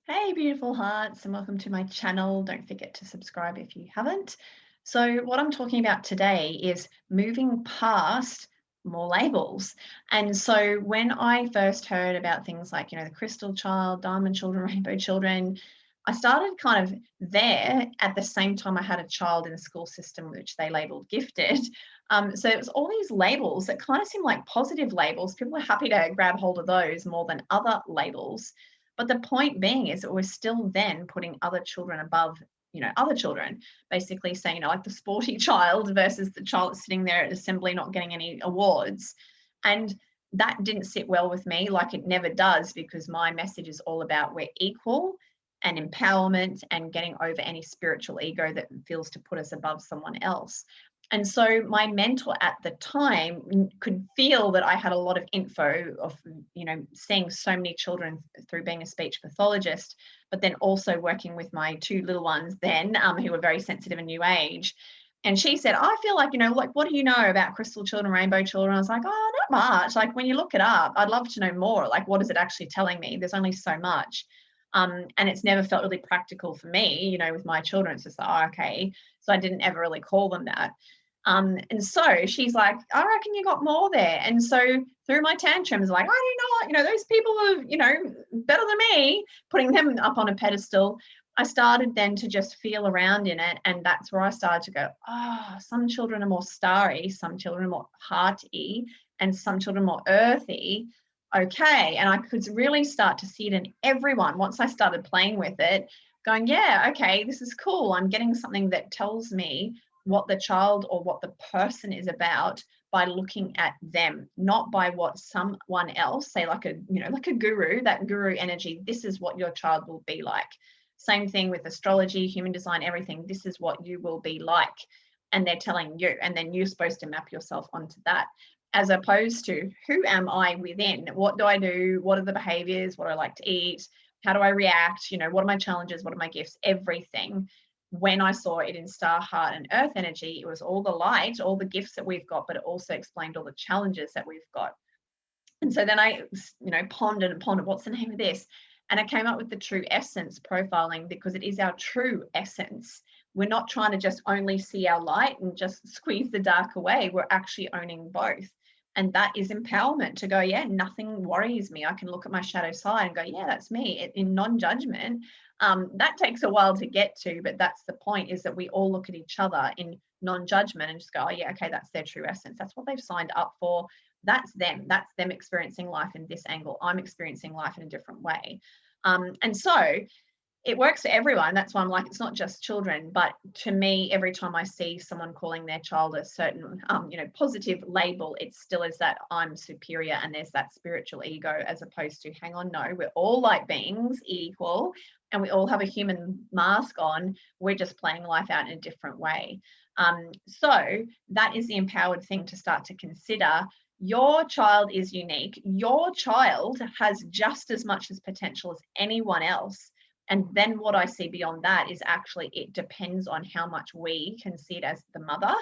Hey, beautiful hearts, and welcome to my channel. Don't forget to subscribe if you haven't. So, what I'm talking about today is moving past more labels. And so, when I first heard about things like, the crystal child, diamond children, rainbow children, I started kind of there at the same time I had a child in a school system which they labeled gifted. So, it was all these labels that kind of seem like positive labels. People are happy to grab hold of those more than other labels, but the point being is that we're still then putting other children above, other children, basically saying, like the sporty child versus the child that's sitting there at assembly not getting any awards. And that didn't sit well with me, like it never does, because my message is all about we're equal and empowerment and getting over any spiritual ego that feels to put us above someone else. And so my mentor at the time could feel that I had a lot of info of, seeing so many children through being a speech pathologist, but then also working with my two little ones then, who were very sensitive and new age. And she said, I feel like, like, what do you know about crystal children, rainbow children? I was like, oh, not much. Like, when you look it up, I'd love to know more. Like, what is it actually telling me? There's only so much. And it's never felt really practical for me, with my children. It's just like, oh, okay. So I didn't ever really call them that. And so she's like, I reckon you got more there. And so through my tantrums, like, I do not, those people are, better than me, putting them up on a pedestal. I started then to just feel around in it. And that's where I started to go, some children are more starry, some children are more hearty, and some children more earthy. Okay. And I could really start to see it in everyone once I started playing with it, going, yeah, okay, this is cool. I'm getting something that tells me what the child or what the person is about by looking at them, not by what someone else, say like a guru, that guru energy, this is what your child will be like. Same thing with astrology, human design, everything. This is what you will be like. And they're telling you, and then you're supposed to map yourself onto that, as opposed to who am I within? What do I do? What are the behaviors? What do I like to eat? How do I react? What are my challenges? What are my gifts? Everything. When I saw it in Star, Heart, and Earth energy, it was all the light, all the gifts that we've got, but it also explained all the challenges that we've got. And so then I, pondered and pondered, what's the name of this? And I came up with the true essence profiling, because it is our true essence. We're not trying to just only see our light and just squeeze the dark away. We're actually owning both. And that is empowerment to go, yeah, nothing worries me. I can look at my shadow side and go, yeah, that's me, in non-judgment. That takes a while to get to, but that's the point, is that we all look at each other in non-judgment and just go, oh yeah, okay, that's their true essence. That's what they've signed up for. That's them experiencing life in this angle. I'm experiencing life in a different way. And so it works for everyone. That's why I'm like, it's not just children. But to me, every time I see someone calling their child a certain, positive label, it still is that I'm superior, and there's that spiritual ego, as opposed to, hang on, no, we're all light beings, equal, and we all have a human mask on. We're just playing life out in a different way. So that is the empowered thing to start to consider. Your child is unique. Your child has just as much as potential as anyone else. And then what I see beyond that is actually it depends on how much we can see it as the mother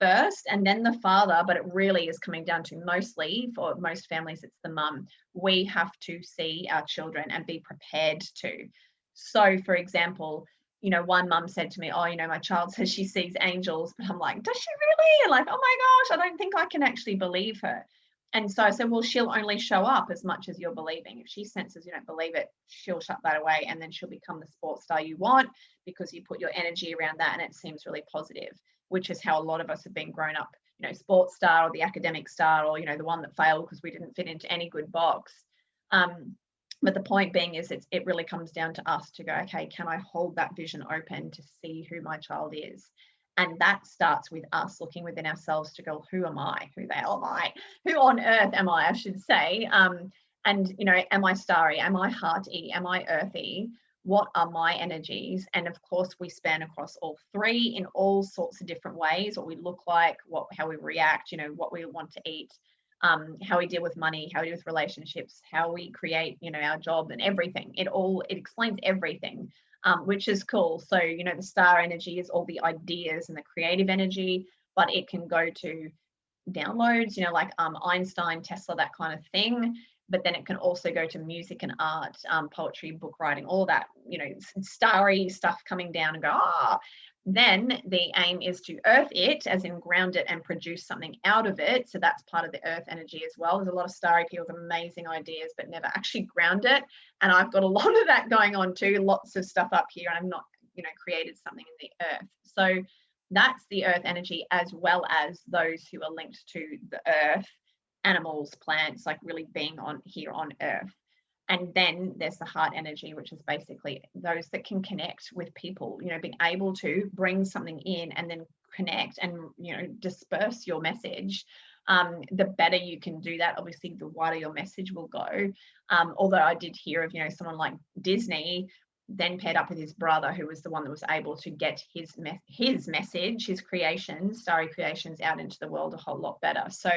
first and then the father, but it really is coming down to, mostly for most families, it's the mum. We have to see our children and be prepared to. So for example, one mum said to me, oh, my child says she sees angels, but I'm like, does she really? And like, oh my gosh, I don't think I can actually believe her. And so I said, well, she'll only show up as much as you're believing. If she senses you don't believe it, she'll shut that away, and then she'll become the sports star you want, because you put your energy around that and it seems really positive, which is how a lot of us have been grown up, sports star, or the academic star, or, the one that failed because we didn't fit into any good box. But the point being is it really comes down to us to go, okay, can I hold that vision open to see who my child is? And that starts with us looking within ourselves to go, who am I? Who the hell am I? Who on earth am I should say. And, am I starry? Am I hearty? Am I earthy? What are my energies? And of course, we span across all three in all sorts of different ways, what we look like, how we react, what we want to eat, how we deal with money, how we deal with relationships, how we create, our job, and everything. It explains everything. Which is cool. So, the star energy is all the ideas and the creative energy, but it can go to downloads, like Einstein, Tesla, that kind of thing. but then it can also go to music and art, poetry, book writing, all that, starry stuff coming down and go, then the aim is to earth it, as in ground it and produce something out of it. So that's part of the earth energy as well. There's a lot of starry people with amazing ideas, but never actually ground it. And I've got a lot of that going on too, lots of stuff up here, and I've not, created something in the earth. So that's the earth energy, as well as those who are linked to the earth, animals, plants, like really being on here on earth. And then there's the heart energy, which is basically those that can connect with people, being able to bring something in and then connect and, disperse your message. The better you can do that, obviously, the wider your message will go. Although I did hear of, someone like Disney then paired up with his brother, who was the one that was able to get his message, his creations, starry creations, out into the world a whole lot better. So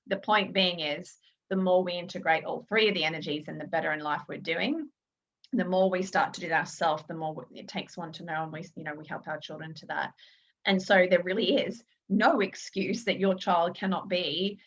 the point being is, the more we integrate all three of the energies and the better in life we're doing. The more we start to do that ourselves, the more it takes one to know, and we help our children to that. And so there really is no excuse that your child cannot be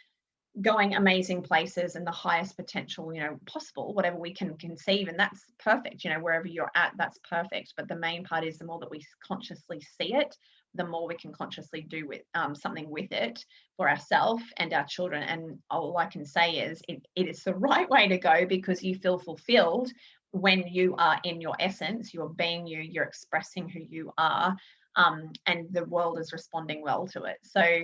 going amazing places and the highest potential, possible, whatever we can conceive. And that's perfect, wherever you're at, that's perfect. But the main part is, the more that we consciously see it, the more we can consciously do with something with it for ourselves and our children. And all I can say is, it is the right way to go, because you feel fulfilled when you are in your essence, you're being you're expressing who you are, and the world is responding well to it. So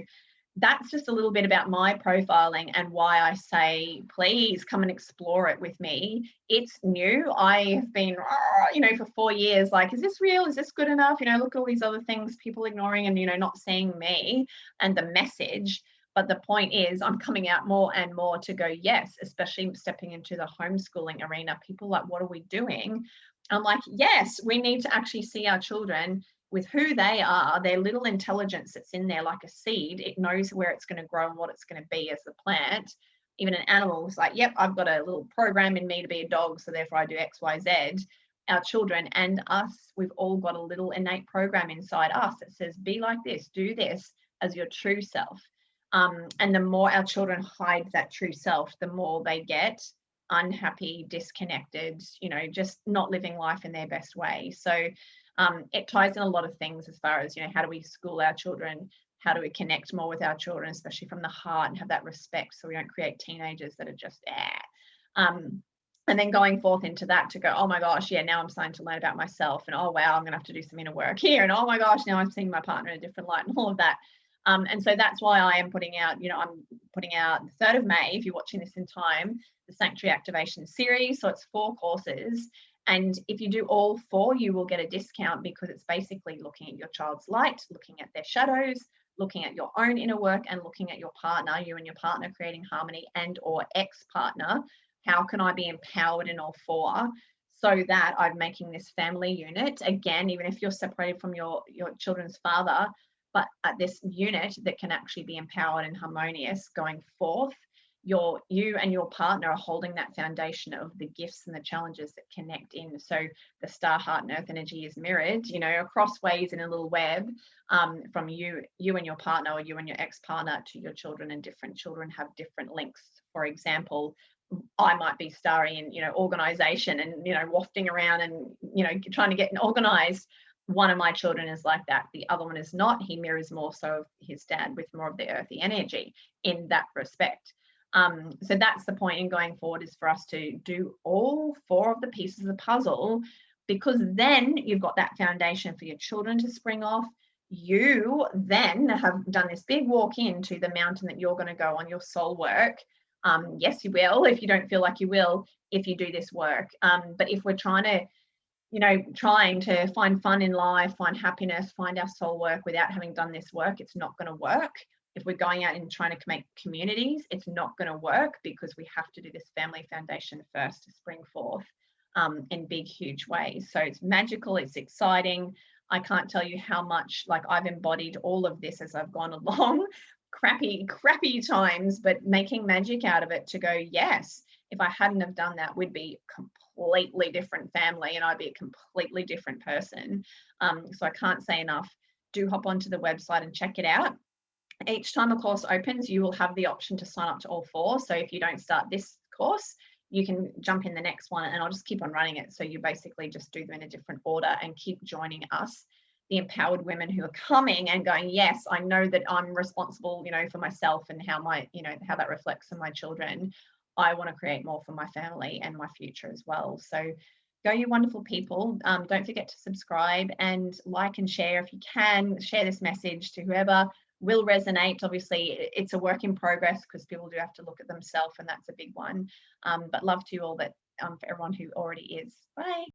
that's just a little bit about my profiling and why I say, please come and explore it with me. It's new. I have been, for 4 years, like, is this real? Is this good enough? Look at all these other things, people ignoring and, not seeing me and the message. But the point is, I'm coming out more and more to go, yes, especially stepping into the homeschooling arena. People like, what are we doing? I'm like, yes, we need to actually see our children with who they are, their little intelligence that's in there, like a seed. It knows where it's going to grow and what it's going to be as a plant. Even an animal is like, yep, I've got a little program in me to be a dog, so therefore I do X, Y, Z. Our children and us, we've all got a little innate program inside us that says, be like this, do this as your true self. And the more our children hide that true self, the more they get unhappy, disconnected, just not living life in their best way. So it ties in a lot of things, as far as, how do we school our children? How do we connect more with our children, especially from the heart, and have that respect, so we don't create teenagers that are just and then going forth into that to go, oh my gosh, yeah, now I'm starting to learn about myself, and oh wow, I'm gonna have to do some inner work here, and oh my gosh, now I'm seeing my partner in a different light, and all of that. And so that's why I am putting out, I'm putting out the 3rd of May, if you're watching this in time, the Sanctuary Activation Series. So it's 4 courses. And if you do all 4, you will get a discount, because it's basically looking at your child's light, looking at their shadows, looking at your own inner work, and looking at your partner, you and your partner creating harmony, and or ex-partner. How can I be empowered in all 4, so that I'm making this family unit, again, even if you're separated from your children's father, but at this unit that can actually be empowered and harmonious going forth. You and your partner are holding that foundation of the gifts and the challenges that connect in. So the star, heart, and earth energy is mirrored, across ways in a little web, from you and your partner, or you and your ex-partner, to your children, and different children have different links. For example, I might be starry in, organization and, wafting around and, trying to get organized. One of my children is like that. The other one is not. He mirrors more so of his dad, with more of the earthy energy in that respect. So that's the point in going forward, is for us to do all 4 of the pieces of the puzzle, because then you've got that foundation for your children to spring off. You then have done this big walk into the mountain that you're going to go on your soul work. Yes, you will, if you don't feel like you will, if you do this work. But if we're trying to find fun in life, find happiness, find our soul work without having done this work, it's not going to work. If we're going out and trying to make communities, it's not going to work, because we have to do this family foundation first to spring forth in big, huge ways. So it's magical, it's exciting. I can't tell you how much, like, I've embodied all of this as I've gone along. Crappy times, but making magic out of it, to go, yes, if I hadn't have done that, we'd be completely different family, and I'd be a completely different person. So I can't say enough. Do hop onto the website and check it out. Each time a course opens, you will have the option to sign up to all 4. So if you don't start this course, you can jump in the next one, and I'll just keep on running it. So you basically just do them in a different order and keep joining us, the empowered women who are coming and going, yes, I know that I'm responsible, you know, for myself and how my, you know, how that reflects on my children. I want to create more for my family and my future as well. So go, you wonderful people. Don't forget to subscribe and like and share if you can. Share this message to whoever will resonate. Obviously, it's a work in progress because people do have to look at themselves, and that's a big one. But love to you all, that for everyone who already is. Bye.